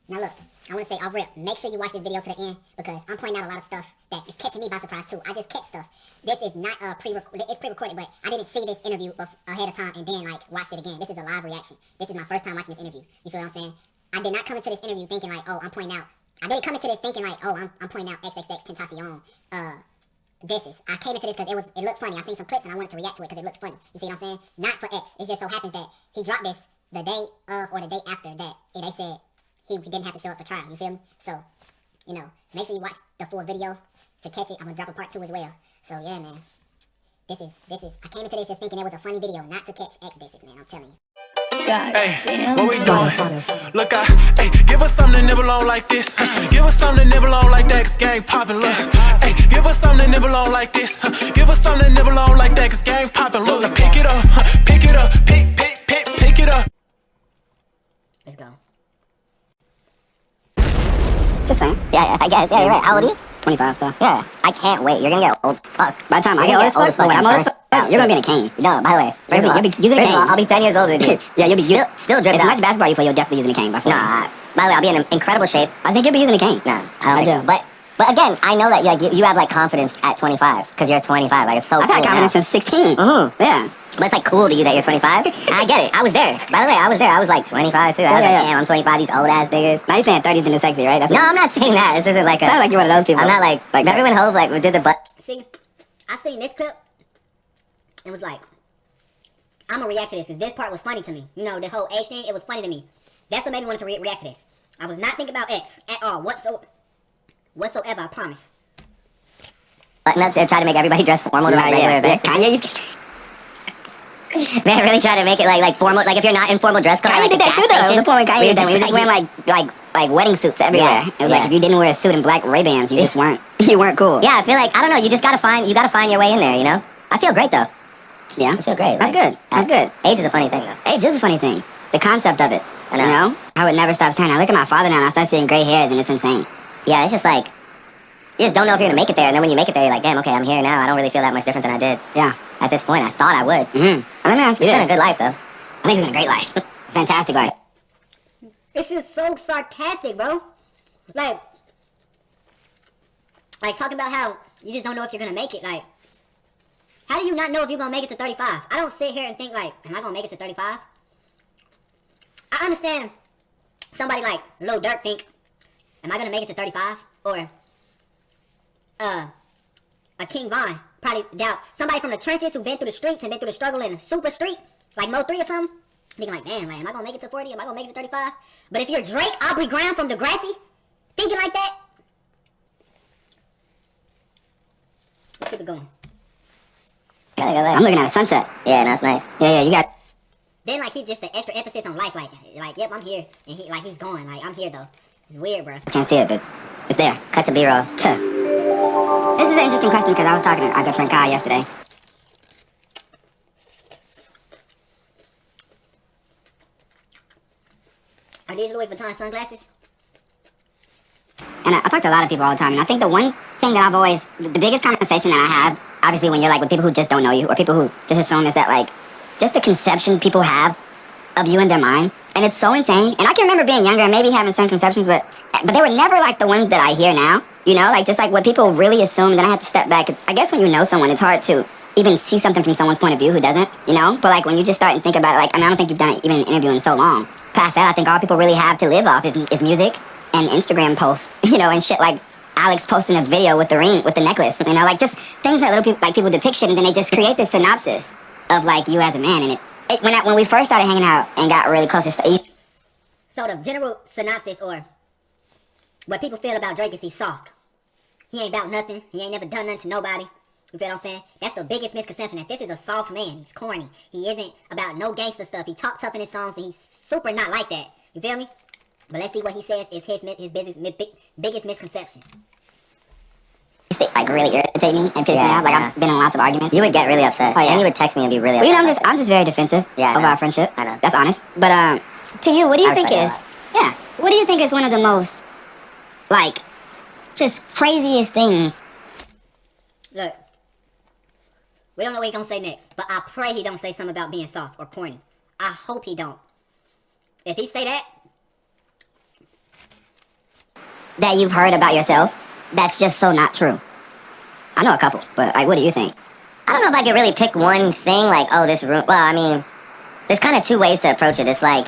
Now look, I want to say off rip, make sure you watch this video to the end because I'm pointing out a lot of stuff that is catching me by surprise too. I just catch stuff. This is not it's pre-recorded, but I didn't see this interview ahead of time and then like watch it again. This is a live reaction. This is my first time watching this interview. You feel what I'm saying? I did not come into this interview thinking like, oh, I'm pointing out. I didn't come into this thinking like, oh, I'm pointing out Xxxtentacion. I came into this because it looked funny. I seen some clips and I wanted to react to it because it looked funny. You see what I'm saying? Not for X. It just so happens that he dropped this the day of or the day after that they said he didn't have to show up for trial. You feel me? So, you know, make sure you watch the full video to catch it. I'm gonna drop a part 2 as well. So yeah, man. This is I came into this just thinking it was a funny video, not to catch X disses, man. I'm telling you. Hey, what we doing? Look, hey, give us something to nibble on like this. Give us something to nibble on like that, 'cause gang poppin', look. Hey, give us something to nibble on like this. Give us something to nibble on like that, 'cause gang poppin', look. Now pick it up, pick it up, pick it up. Let's go. Just saying. Yeah, I guess. Yeah, you're right. How old are you? 25, so. Yeah. I can't wait. You're gonna get old as fuck. By the time I get old as fuck, when I'm old as fuck, you're gonna be in a cane. No, by the way. You'll be using a cane. I'll be 10 years older than you. Yeah, you'll be still dripping. As much basketball you play, you'll definitely using a cane by 40. Nah. By the way, I'll be in incredible shape. I think you'll be using a cane. Nah, I don't think so. But again, I know that you have like confidence at 25 because you're 25. Like it's so. I've had confidence since 16. Yeah. But it's like cool to you that you're 25. I get it. I was there. By the way, I was there. I was like 25 too. I was like, damn, I'm 25. These old ass niggas. Now you're saying 30's the new sexy, right? No, I'm not saying that. This isn't like a. Sound like you're one of those people. I'm not like everyone hope like we did the butt. See, I seen this clip and was like, I'm gonna react to this because this part was funny to me. You know, the whole age thing, it was funny to me. That's what made me want to react to this. I was not thinking about X at all, whatsoever, I promise. Button up there, try to make everybody dress formal to regular events. Kanye used to. Man, really try to make it like formal. Like if you're not in formal dress code. Kanye did that too, though. That was the point when Kanye did that. We were just wearing like wedding suits everywhere. It was like if you didn't wear a suit and black Ray-Bans, you just weren't. You weren't cool. Yeah, I feel like I don't know. You just gotta find your way in there. You know. I feel great though. Yeah, I feel great. That's good. That's good. Age is a funny thing though. Age is a funny thing. The concept of it. I know. You know? I would never stop staring. I look at my father now and I start seeing gray hairs and it's insane. Yeah, it's just like you just don't know if you're gonna make it there, and then when you make it there, you're like, damn, okay, I'm here now. I don't really feel that much different than I did. Yeah. At this point, I thought I would. Let me ask you this. It's been a good life, though. I think it's been a great life. Fantastic life. It's just so sarcastic, bro. Like talking about how you just don't know if you're gonna make it. Like, how do you not know if you're gonna make it to 35? I don't sit here and think like, am I gonna make it to 35? I understand somebody like Lil Durk think, am I gonna make it to 35? Or a King Von probably doubt. Somebody from the trenches who been through the streets and been through the struggle in the super street, like Mo 3 or something, thinking like, damn, like, am I gonna make it to 40? Am I gonna make it to 35? But if you're Drake, Aubrey Graham from Degrassi, thinking like that, let's keep it going. I'm looking at a sunset. Yeah, that's nice. Yeah, you got. Then like he just the extra emphasis on life, like yep, I'm here, and he's going, like I'm here though. It's weird, bro. Can't see it, but it's there. Cut to B-roll. This is an interesting question because I was talking to our good friend Kai yesterday. Are these Louis Vuitton sunglasses? And I talk to a lot of people all the time, and I think the one thing that I've always, the biggest conversation that I have, obviously when you're like with people who just don't know you, or people who just assume, is that like, just the conception people have of you in their mind. And it's so insane. And I can remember being younger and maybe having some conceptions, but they were never like the ones that I hear now. You know, like just like what people really assume. Then I have to step back. I guess when you know someone, it's hard to even see something from someone's point of view who doesn't, you know? But like when you just start and think about it, like, I mean, I don't think you've done even an interview in so long. Past that, I think all people really have to live off is music and Instagram posts, you know, and shit like Alex posting a video with the ring, with the necklace, you know, like just things that little people, like people depiction, and then they just create this synopsis of like you as a man. And when we first started hanging out and got really close to so the general synopsis or what people feel about Drake is he's soft. He ain't about nothing. He ain't never done nothing to nobody. You feel what I'm saying? That's the biggest misconception, that this is a soft man. He's corny. He isn't about no gangster stuff. He talks tough in his songs, and he's super not like that. You feel me? But let's see what he says is his biggest misconception. Like really irritate me and piss me off. Like I've been in lots of arguments. You would get really upset. And you would text me and be really upset. Well, you know, I'm just very defensive of our friendship. I know. That's honest. But to you, what do you think is what do you think is one of the most like just craziest things? Look, we don't know what he's gonna say next, but I pray he don't say something about being soft or corny. I hope he don't. If he say that, that you've heard about yourself that's just so not true? I know a couple, but like, what do you think? I don't know if I could really pick one thing, like, oh, this room. Well, I mean, there's kind of two ways to approach it. It's like,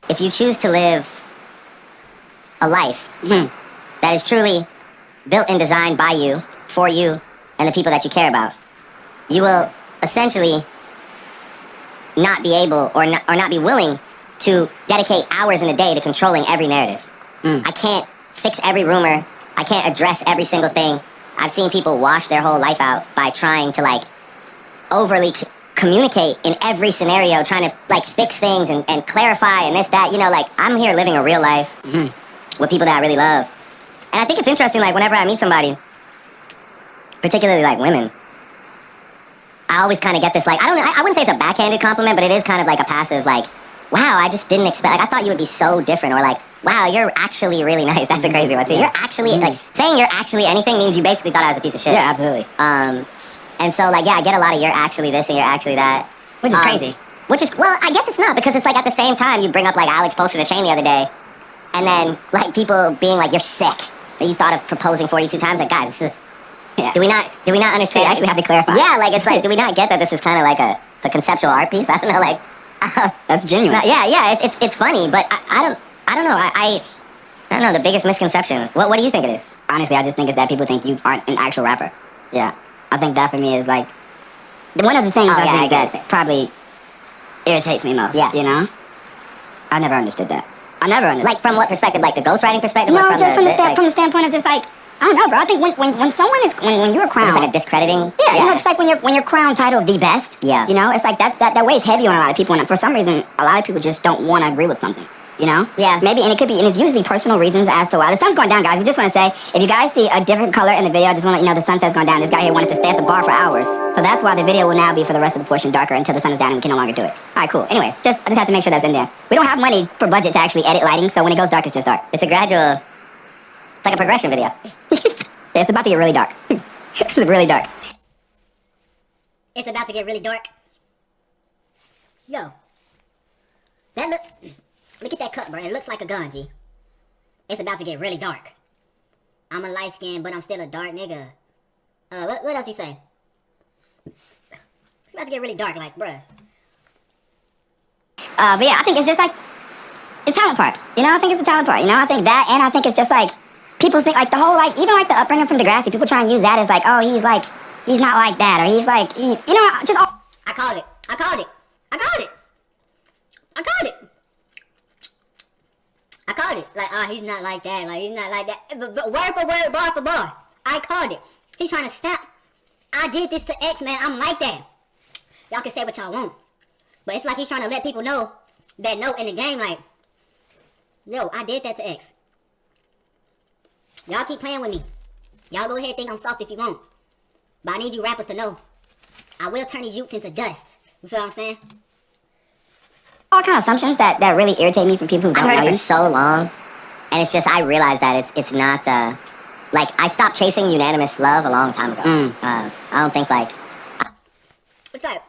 if you choose to live a life that is truly built and designed by you, for you, and the people that you care about, you will essentially not be able or not be willing to dedicate hours in a day to controlling every narrative. I can't fix every rumor. I can't address every single thing. I've seen people wash their whole life out by trying to, like, overly communicate in every scenario, trying to, like, fix things and clarify and this, that. You know, like, I'm here living a real life with people that I really love. And I think it's interesting, like, whenever I meet somebody, particularly, like, women, I always kind of get this, like, I don't know, I wouldn't say it's a backhanded compliment, but it is kind of like a passive, like, wow, I just didn't expect, like, I thought you would be so different, or like, wow, you're actually really nice. That's a crazy one, too. You're actually, like, saying you're actually anything means you basically thought I was a piece of shit. Yeah, absolutely. And so, like, yeah, I get a lot of you're actually this and you're actually that. Which is crazy. Which is, well, I guess it's not, because it's like at the same time, you bring up, like, Alex posted a chain the other day, and then, like, people being like, you're sick, that you thought of proposing 42 times. Like, guys, this is, do we not understand? You actually have to clarify. Yeah, like, it's like, do we not get that this is kind of like it's a conceptual art piece? I don't know, like. That's genuine. Yeah, it's funny, but I don't know, I don't know, the biggest misconception. What do you think it is? Honestly, I just think it's that people think you aren't an actual rapper. Yeah. I think that for me is like, one of the things I think that probably irritates me most. Yeah. You know? I never understood that. Like, from what perspective? Like the ghostwriting perspective? No, or just from the like, standpoint of just like, I don't know, bro. I think when someone is when you're a crown, it's like a discrediting. Yeah, you know, just like when you're crowned title the best. Yeah. You know, it's like that weighs heavy on a lot of people, and for some reason, a lot of people just don't want to agree with something. You know? Yeah. Maybe, and it could be, and it's usually personal reasons as to why. The sun's going down, guys. We just want to say, if you guys see a different color in the video, I just want to let you know the sunset's going down. This guy here wanted to stay at the bar for hours. So that's why the video will now be for the rest of the portion darker until the sun is down and we can no longer do it. Alright, cool. Anyways, I just have to make sure that's in there. We don't have money for budget to actually edit lighting, so when it goes dark, it's just dark. It's a gradual, it's like a progression video. Yeah, it's about to get really dark. It's really dark. It's about to get really dark. Yo. Look at that cut, bro. It looks like a gun, G. It's about to get really dark. I'm a light skin, but I'm still a dark nigga. What else he say? It's about to get really dark, like, bruh. But yeah, I think it's just like the talent part. You know, I think it's the talent part. You know, I think that, and I think it's just like people think like the whole like even like the upbringing from Degrassi. People try and use that as like, oh, he's not like that, or he's you know, just all. I called it. I called it. I called it. I called it. I called it. Like, he's not like that. Like, he's not like that. But word for word, bar for bar. I called it. He's trying to snap. I did this to X, man. I'm like that. Y'all can say what y'all want. But it's like he's trying to let people know that no in the game, like, yo, I did that to X. Y'all keep playing with me. Y'all go ahead and think I'm soft if you want. But I need you rappers to know I will turn these youths into dust. You feel what I'm saying? All kind of assumptions that really irritate me from people who don't know I've heard you. it for so long, and it's just I realized that it's not like I stopped chasing unanimous love a long time ago. I don't think like. What's up?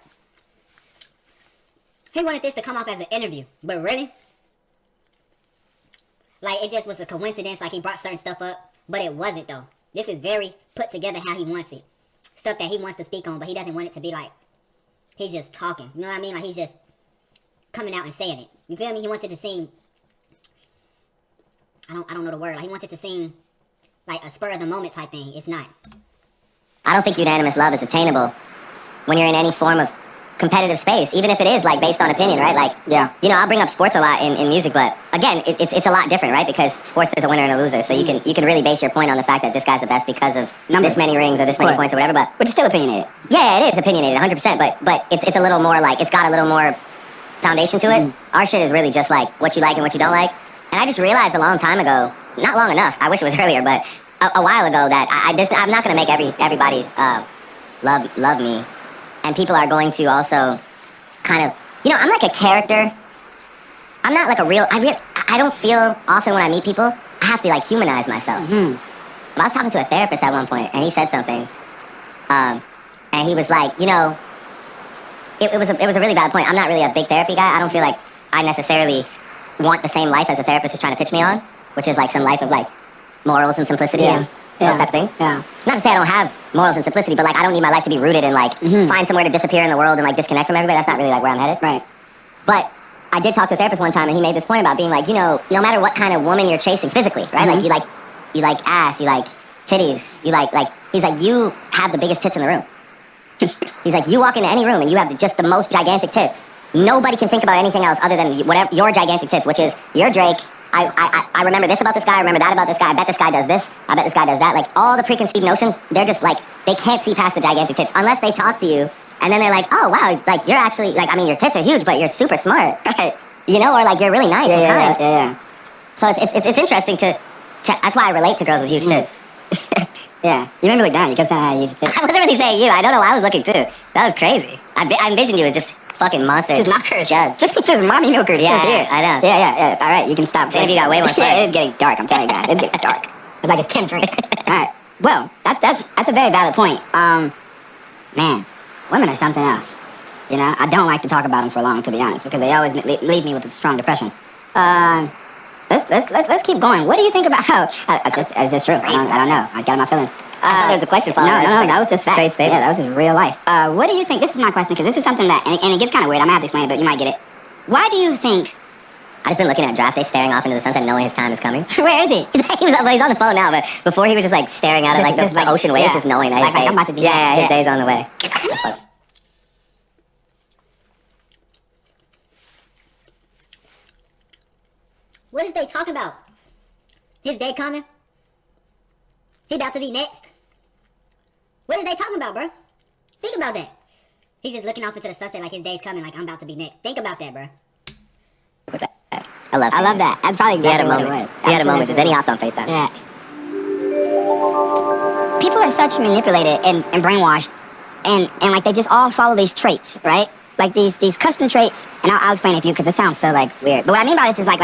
He wanted this to come off as an interview, but really, like it just was a coincidence. Like he brought certain stuff up, but it wasn't though. This is very put together how he wants it. Stuff that he wants to speak on, but he doesn't want it to be like he's just talking. You know what I mean? Like he's just coming out and saying it. You feel me? He wants it to seem, I don't know the word. Like he wants it to seem like a spur of the moment type thing. It's not. I don't think unanimous love is attainable when you're in any form of competitive space, even if it is like based on opinion, right? Like, yeah, you know, I'll bring up sports a lot in music, but again, it's a lot different, right? Because sports, there's a winner and a loser, so you can really base your point on the fact that this guy's the best because of numbers, this many rings or this many points or whatever. But which is still opinionated. Yeah, it is opinionated, 100%. But it's a little more like it's got a little more foundation to it. Our shit is really just like what you like and what you don't like. And I just realized a long time ago, not long enough, I wish it was earlier, but a while ago that I'm not gonna make everybody love me, and people are going to also kind of, you know, I'm like a character. I'm not like a real. I don't feel often when I meet people I have to like humanize myself. But I was talking to a therapist at one point, and he said something, and he was like, you know. It was a really bad point. I'm not really a big therapy guy. I don't feel like I necessarily want the same life as a therapist is trying to pitch me on, which is like some life of like morals and simplicity and those type of things. Yeah. Not to say I don't have morals and simplicity, but like I don't need my life to be rooted in like find somewhere to disappear in the world and like disconnect from everybody. That's not really like where I'm headed. Right. But I did talk to a therapist one time, and he made this point about being like, you know, no matter what kind of woman you're chasing physically, right? Like you like ass, you like titties, you like he's like, you have the biggest tits in the room. He's like, you walk into any room and you have just the most gigantic tits. Nobody can think about anything else other than whatever your gigantic tits, which is you're Drake. I remember this about this guy. I remember that about this guy. I bet this guy does this. I bet this guy does that. Like all the preconceived notions, they're just like they can't see past the gigantic tits unless they talk to you, and then they're like, oh wow, like you're actually like I mean your tits are huge, but you're super smart, you know, or like you're really nice and kind. Yeah. So it's interesting to that's why I relate to girls with huge tits. Yeah. You made me look down. You kept saying how huge tits. I wasn't really saying you. I don't know why I was looking too. That was crazy. I envisioned you as just fucking monsters. Just knockers. Just mommy milkers. Yeah, just here. I know. Yeah. All right, you can stop. This interview got way more fun. Yeah, it's getting dark. I'm telling you guys, it's getting dark. It's like it's 10 drinks. All right. Well, that's a very valid point. Man, women are something else. You know, I don't like to talk about them for long, to be honest, because they always leave me with a strong depression. Let's keep going. What do you think about how? It's just true. I don't know. I got my feelings. I thought there was a question following. No, that was just facts. Straight statement. Yeah, that was just real life. What do you think? This is my question because this is something that, and it gets kind of weird. I'm gonna have to explain it, but you might get it. Why do you think? I just been looking at draft day, staring off into the sunset, knowing his time is coming. Where is he? He's on the phone now, but before he was just like staring out at the ocean waves, just knowing that I'm about to be. His day's on the way. What is they talking about? His day coming? He about to be next? What is they talking about, bro? Think about that. He's just looking off into the sunset like his day's coming, like I'm about to be next. Think about that, bro. I love that. That's probably exactly what it was. He had a moment. Then he hopped on FaceTime. Yeah. People are such manipulated and brainwashed, and like they just all follow these traits, right? Like these custom traits, and I'll explain it to you because it sounds so like weird. But what I mean by this is like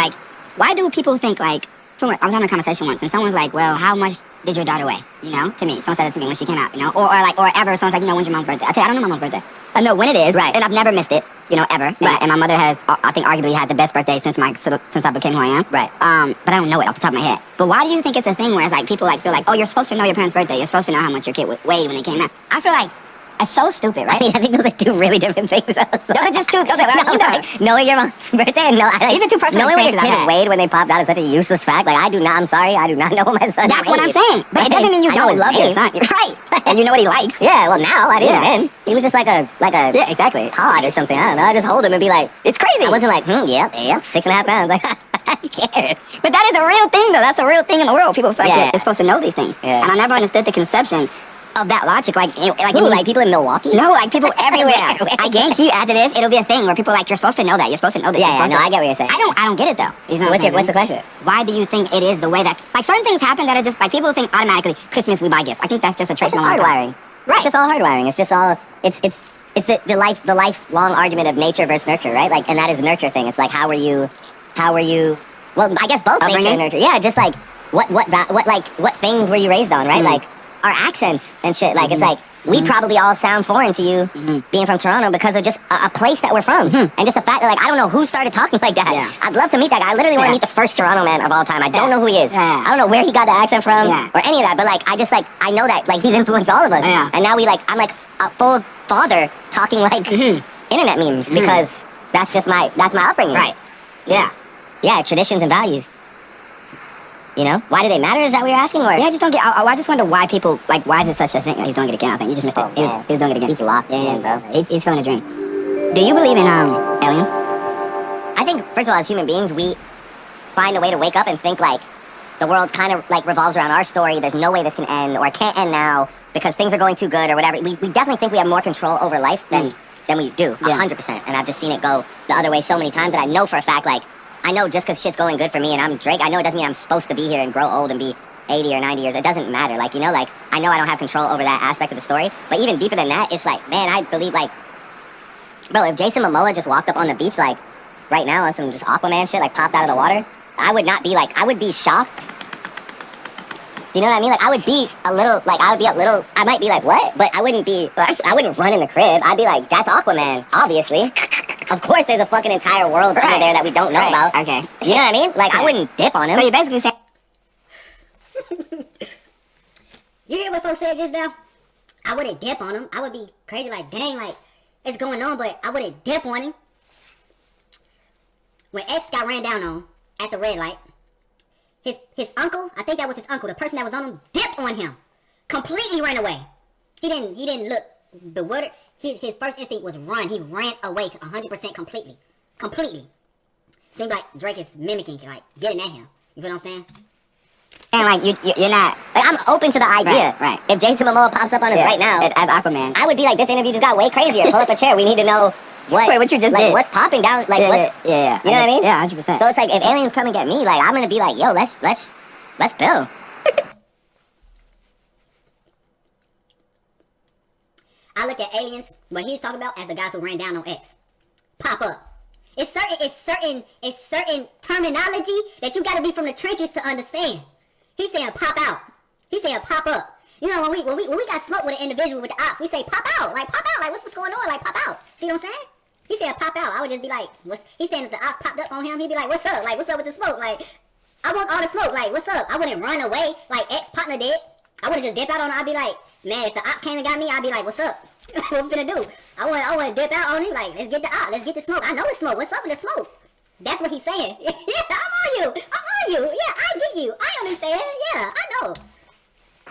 why do people think like? I was having a conversation once, and someone's like, "Well, how much did your daughter weigh?" You know, to me, someone said it to me when she came out. You know, or ever. Someone's like, "You know, when's your mom's birthday?" I tell you, I don't know my mom's birthday. I know when it is, right? And I've never missed it. You know, ever. Right. And my mother has, I think, arguably had the best birthday since I became who I am. Right. But I don't know it off the top of my head. But why do you think it's a thing where it's like people like feel like, oh, you're supposed to know your parents' birthday. You're supposed to know how much your kid weighed when they came out. I feel like it's so stupid, right? I mean, I think those are two really different things. Those are just two. Knowing your mom's birthday and these are two personal knowing what experiences your kid weighed when they popped out is such a useless fact. Like I'm sorry, I do not know what my son. That's what I'm saying. But it doesn't mean you don't love your son. You're right. And you know what he likes. Yeah. Well, now I didn't. Then he was just like a yeah, exactly, pod or something. I don't know. I just hold him and be like, it's crazy. I wasn't like, yeah, 6.5 pounds. Like, I care. But that is a real thing, though. That's a real thing in the world. People feel like you're supposed to know these things. Yeah. And I never understood the conception of that logic. Like people in Milwaukee? No, like people everywhere. I guarantee you after this, it'll be a thing where people are like, you're supposed to know that. You're supposed to know that. Yeah, I get what you're saying. I don't get it, though. You know what's the question? Why do you think it is the way that, like, certain things happen that are just, like, people think automatically, Christmas, we buy gifts. I think that's just a trait. It's just hardwiring. Right. It's just all hardwiring. It's just all, it's the lifelong argument of nature versus nurture, right? Like, and that is a nurture thing. It's like, how are you, well, I guess both nature and nurture. Yeah, just like, what things were you raised on, right? Like, our accents and shit. Like, it's like, we probably all sound foreign to you being from Toronto because of just a place that we're from. And just the fact that, like, I don't know who started talking like that. Yeah. I'd love to meet that guy. I literally want to meet the first Toronto man of all time. I don't know who he is. I don't know where he got the accent from or any of that. But, like, I just, like, I know that, like, he's influenced all of us. And now I'm, like, a full father talking, like, internet memes because that's my upbringing. Right. Yeah. Yeah, traditions and values. You know? Why do they matter? Is that what you're asking? Or? Yeah, I just don't get. I just wonder why people like. Why is it such a thing? He's doing it again. I think you just missed it. He was doing it again. He's locked in, bro. He's feeling a dream. Do you believe in aliens? I think first of all, as human beings, we find a way to wake up and think like the world kind of like revolves around our story. There's no way this can end or it can't end now because things are going too good or whatever. We definitely think we have more control over life than we do. 100%. And I've just seen it go the other way so many times that I know for a fact like. I know just because shit's going good for me and I'm Drake, I know it doesn't mean I'm supposed to be here and grow old and be 80 or 90 years. It doesn't matter. Like, you know, like, I know I don't have control over that aspect of the story. But even deeper than that, it's like, man, I believe, like, bro, if Jason Momoa just walked up on the beach, like, right now on some just Aquaman shit, like, popped out of the water, I would not be, like, I would be shocked. Do you know what I mean? Like, I would be a little, I might be like, what? But I wouldn't run in the crib. I'd be like, that's Aquaman, obviously. Of course there's a fucking entire world under there that we don't know about. Okay. You know what I mean? Like, I wouldn't dip on him. So you're basically saying... You hear what folks said just now? I wouldn't dip on him. I would be crazy like, dang, like, it's going on, but I wouldn't dip on him. When X got ran down on at the red light, his uncle, I think that was his uncle, the person that was on him, dipped on him. Completely ran away. He didn't look bewildered. His first instinct was run. He ran away 100% completely. Completely. Seems like Drake is mimicking, like, getting at him. You feel what I'm saying? And like you're not Like, I'm open to the idea. Right. If Jason Momoa pops up on us right now, as Aquaman. I would be like, this interview just got way crazier. Pull up a chair. We need to know what you just like, did. what's popping down. Like, what's yeah. You know what I mean? Yeah, 100%. So it's like, if aliens come and get me, like, I'm gonna be like, yo, let's build. I look at aliens, what he's talking about, as the guys who ran down on X. Pop up. It's certain terminology that you gotta be from the trenches to understand. He's saying pop out. He's saying pop up. You know, when we got smoked with an individual with the ops, we say pop out, like what's going on, like pop out. See what I'm saying? He said pop out. I would just be like, he's saying if the ops popped up on him, he'd be like, what's up? Like, what's up with the smoke? Like, I want all the smoke. Like, what's up? I wouldn't run away like ex-partner did. I wouldn't just dip out on him. I'd be like, man, if the ops came and got me, I'd be like, what's up? What we finna do? I want to dip out on him. Like, let's get the op. Let's get the smoke. I know the smoke. What's up with the smoke? That's what he's saying. Yeah, I'm on you. Yeah, I get you. I understand. Yeah, I know.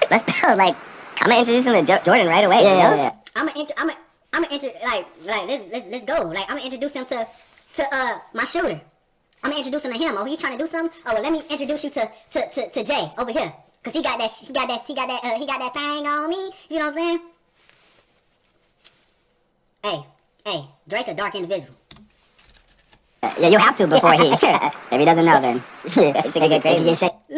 Let's build. Like, I'm gonna introduce him to Jordan right away. Yeah. I'm gonna let's go. Like, I'm gonna introduce him to my shooter. I'm gonna introduce him to him. Oh, he trying to do something? Oh, well, let me introduce you to Jay over here. Cause he got that thing on me. You know what I'm saying? Hey, Drake a dark individual. Yeah, you have to before he. If he doesn't know, then It should get crazy. Look how he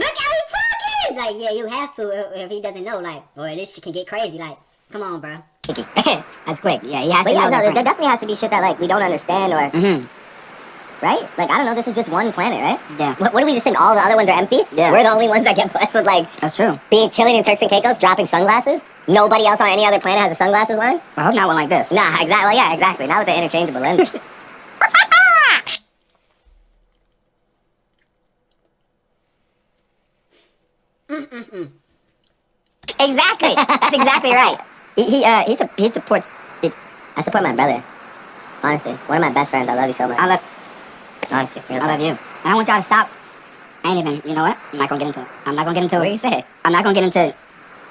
talking. Like, yeah, you have to if he doesn't know. Like, boy, this shit can get crazy. Like, come on, bro. That's quick. Yeah, he has But to yeah, know. no, there definitely has to be shit that, like, we don't understand or... Right? Like, I don't know, this is just one planet, right? Yeah. What do we just think all the other ones are empty? Yeah. We're the only ones that get blessed with, like... That's true. Being chilling in Turks and Caicos, dropping sunglasses. Nobody else on any other planet has a sunglasses line. I hope not one like this. Nah, exactly. Well, yeah, exactly. Not with the interchangeable lenses. Exactly. That's exactly right. He supports it. I support my brother. Honestly. One of my best friends. I love you so much. Honestly. I love you. And I want y'all to stop. I ain't even, you know what? I'm not gonna get into it. What do you say? I'm not gonna get into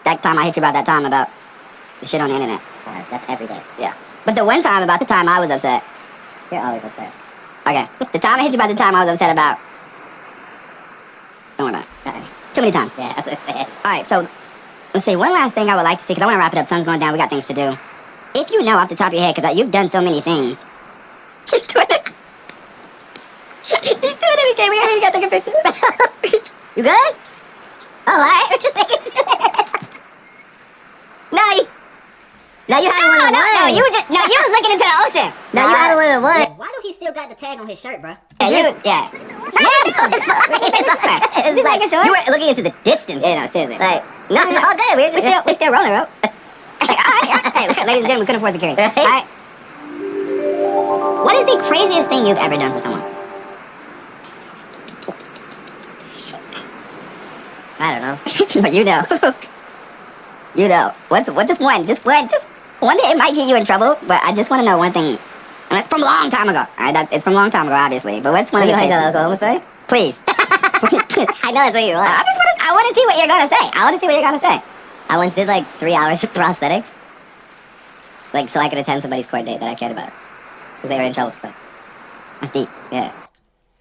that time I hit you about that time about the shit on the internet. That's every day. Yeah. But the one time about the time I was upset. You're always upset. Okay. The time I hit you about the time I was upset about. Don't worry about it. Too many times. Yeah, that's it. Alright, so let's see. One last thing I would like to see, because I want to wrap it up. Sun's going down. We got things to do. If you know off the top of your head, because you've done so many things. He's doing it. He's doing it. He came here and he got taking pictures. You good? Alright. Just making sure. No, you had one in one. No, you was looking into the ocean. No, you had one in one. Why do he still got the tag on his shirt, bro? Yeah. It's like, you were looking into the distance. Yeah, no, seriously. Like, no, it's all good. We still rolling, bro. Alright. Hey, ladies and gentlemen, we couldn't afford security. Alright. What is the craziest thing you've ever done for someone? I don't know. But you know. You know. What's just one? Just one day it might get you in trouble, but I just want to know one thing. And it's from a long time ago. Alright, it's from a long time ago, obviously. But what's one of the Tell craziest? the Oklahoma story? Please. I know that's what you want. I want to see what you're gonna say. I once did like 3 hours of prosthetics. Like, so I could attend somebody's court date that I cared about. Because they were in trouble for something. That's deep. Yeah.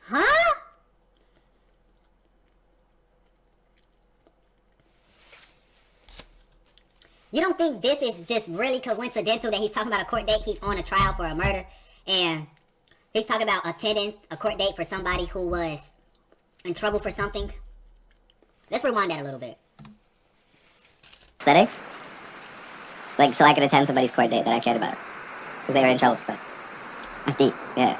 Huh? You don't think this is just really coincidental that he's talking about a court date? He's on a trial for a murder, and he's talking about attending a court date for somebody who was in trouble for something. Let's rewind that a little bit. Aesthetics? Like, so I could attend somebody's court date that I cared about. Because they were in trouble for something. That's deep. Yeah.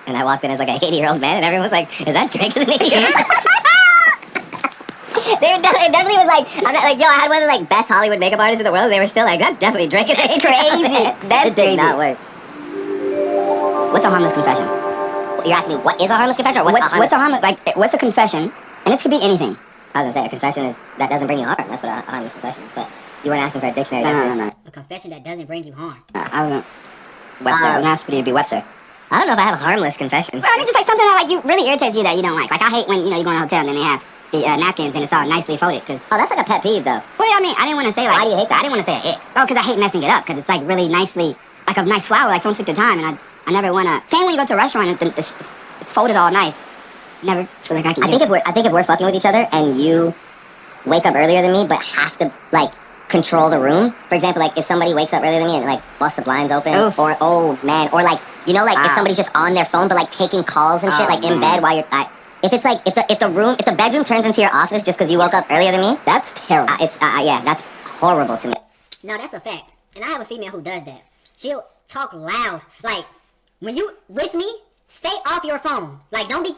And I walked in as like a 80-year-old man, and everyone was like, is that Drake as an 80-year-old? It definitely was like, I'm not, like, yo, I had one of the like best Hollywood makeup artists in the world. They were still like, that's definitely Drake as an 80-year-old man. That's It did not work. What's a harmless confession? You asked me, what is a harmless confession? Or What's a harmless, like, what's a confession? And this could be anything. I was gonna say, a confession is that doesn't bring you harm. That's what a harmless confession is. But you weren't asking for a dictionary. No. A confession that doesn't bring you harm. I wasn't Webster. I was asking for you to be Webster. I don't know if I have harmless confessions. Well, I mean, just like something that like you really irritates you that you don't like. Like I hate when you go in a hotel and then they have the napkins and it's all nicely folded. Cause Oh, that's like a pet peeve though. well, I mean, I didn't want to say like. Why do you hate that? I didn't want to say it. Oh, cause I hate messing it up. Cause it's like really nicely, like a nice flower. Like someone took their time, and I never want to. Same when you go to a restaurant and it's folded all nice. Never feel like I can. I think if we're fucking with each other and you wake up earlier than me but have to like control the room. For example, like if somebody wakes up earlier than me and like busts the blinds open, Oof. or oh man, or like like if somebody's just on their phone but like taking calls and shit like in bed while you're. If it's like if the bedroom turns into your office just because you woke up earlier than me, That's terrible. yeah, that's horrible to me. No, that's a fact. And I have a female who does that. She'll talk loud. Like, when you with me, stay off your phone. Like, don't be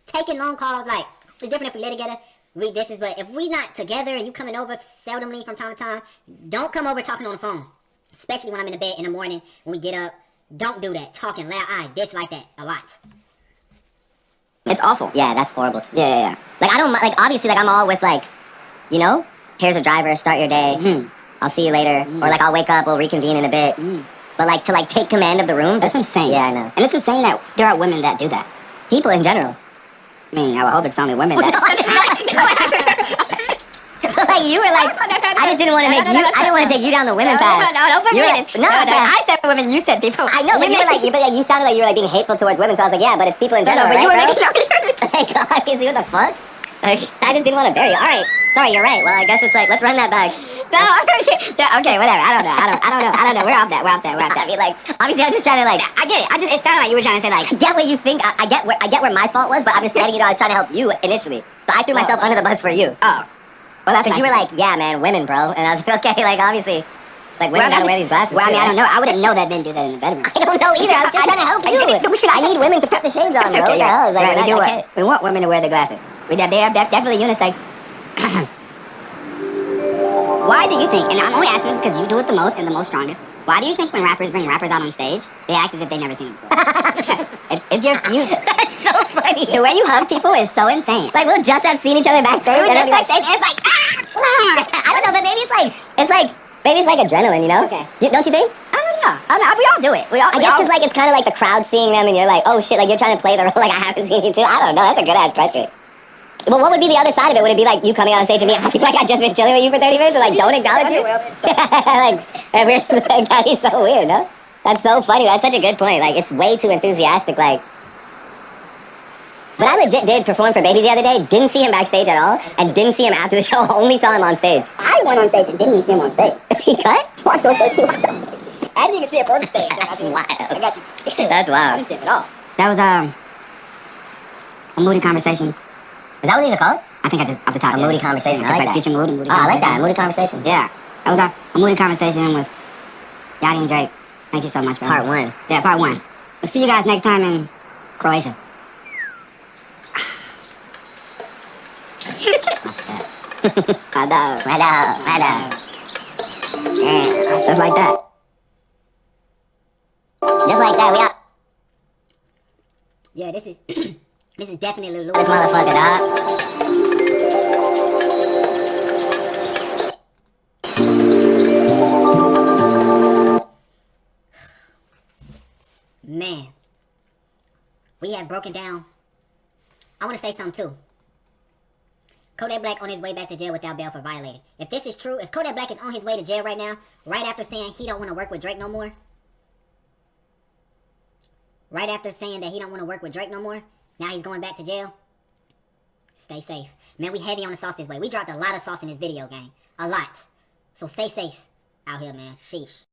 taking long calls. Like, it's different if we live together. But if we not together and you coming over seldomly from time to time, don't come over talking on the phone. Especially when I'm in the bed in the morning, when we get up. Don't do that. Talking loud. I dislike that a lot. It's awful. Yeah, that's horrible to me. Yeah. Like I don't like obviously like I'm all with like, here's a driver, start your day. Mm-hmm. I'll see you later, or like I'll wake up, we'll reconvene in a bit. But like to like take command of the room, That's insane. Yeah, I know. And it's insane that there are women that do that. People in general. I mean, I would hope it's only women that. But like you were like, I just didn't want to make you. I didn't want to take you down the women path. don't put You were- no, I said women, you said people. I know, but you were like, you sounded like you were like being hateful towards women. So I was like, yeah, but it's people in general. but you were right, making. bro? Like, obviously, what the fuck? Like, I just didn't want to bury you. All right, sorry, you're right. Well, I guess it's like let's run that back. No, I'm gonna say. Okay, whatever. I don't know. We're off that. I mean, like, obviously, I was just trying to like. I get it. It sounded like you were trying to say like. I get what you think. I get where my fault was, but I'm just letting you know I was trying to help you initially. So I threw myself under the bus for you. Oh. Well, that's Because you were like, yeah, man, women, bro. And I was like, okay, like, obviously, like, women gotta wear these glasses. Well, I mean, too, I don't know. I wouldn't know that men do that in the bedroom. I don't know either. I'm just trying to help you. I need women to put the shades on, bro. What the hell? It's like, Right, we do okay. it. We want women to wear the glasses. They are definitely unisex. Why do you think, and I'm only asking this because you do it the most and the most strongest, why do you think when rappers bring rappers out on stage, they act as if they've never seen them before? It's your music. That's so funny. The way you hug people is so insane. Like, we'll just have seen each other backstage. We and just I'll be like, backstage and it's like, I don't know, but maybe it's like adrenaline, you know? Okay. Don't you think? I don't know. We all do it. I guess it's like, it's kind of like the crowd seeing them and you're like, oh shit, like you're trying to play the role like I haven't seen you too. I don't know, that's a good ass question. But what would be the other side of it? Would it be like you coming on stage and me acting like I just been chilling with you for 30 minutes and like don't acknowledge you? Like, and we're just like, that is so weird, no? That's so funny. That's such a good point. Like, it's way too enthusiastic, like. But I legit did perform for Baby the other day, didn't see him backstage at all, and didn't see him after the show, only saw him on stage. I went on stage and didn't even see him on stage. He cut? I didn't even see him on the stage. That's wild. I got you. That's I wild. didn't see him at all. That was a moody conversation. Is that what these are called? I think I just off the top. A moody conversation. It's I like like that. future mood and moody Oh, I like conversation. that. Moody conversation. Yeah, that was a moody conversation with Yachty and Drake. Thank you so much, brother. Part 1. Yeah, part 1. We'll see you guys next time in Croatia. I know. Just like that. Just like that, we out. Yeah, this is this is definitely This motherfucker, dog. Man, we have broken down. I want to say something too. Kodak Black on his way back to jail without bail for violating. If this is true, if Kodak Black is on his way to jail right now, right after saying he don't want to work with Drake no more, right after saying that he don't want to work with Drake no more, now he's going back to jail, stay safe. Man, we heavy on the sauce this way. We dropped a lot of sauce in this video, gang. A lot. So stay safe out here, man. Sheesh.